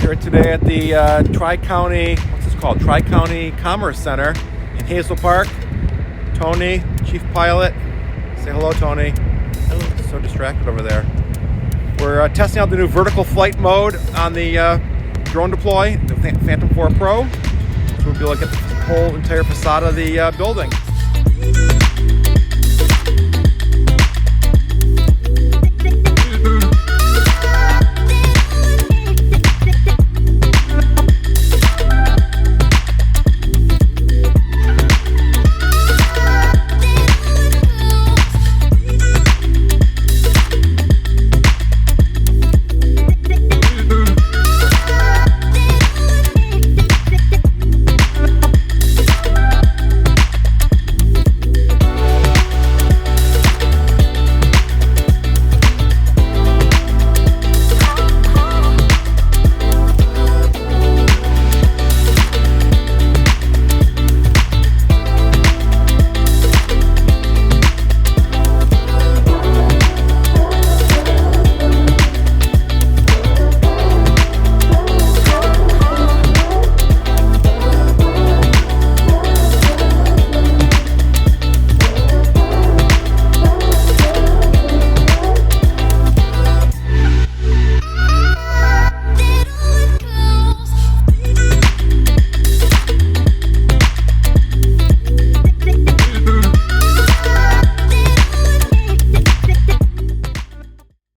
Here today at the Tri-County, what's this called? Tri-County Commerce Center in Hazel Park. Tony, Chief Pilot. Say hello, Tony. Hello. So distracted over there. We're testing out the new vertical flight mode on the drone deploy, the Phantom 4 Pro. So we'll be able to get the whole entire facade of the building.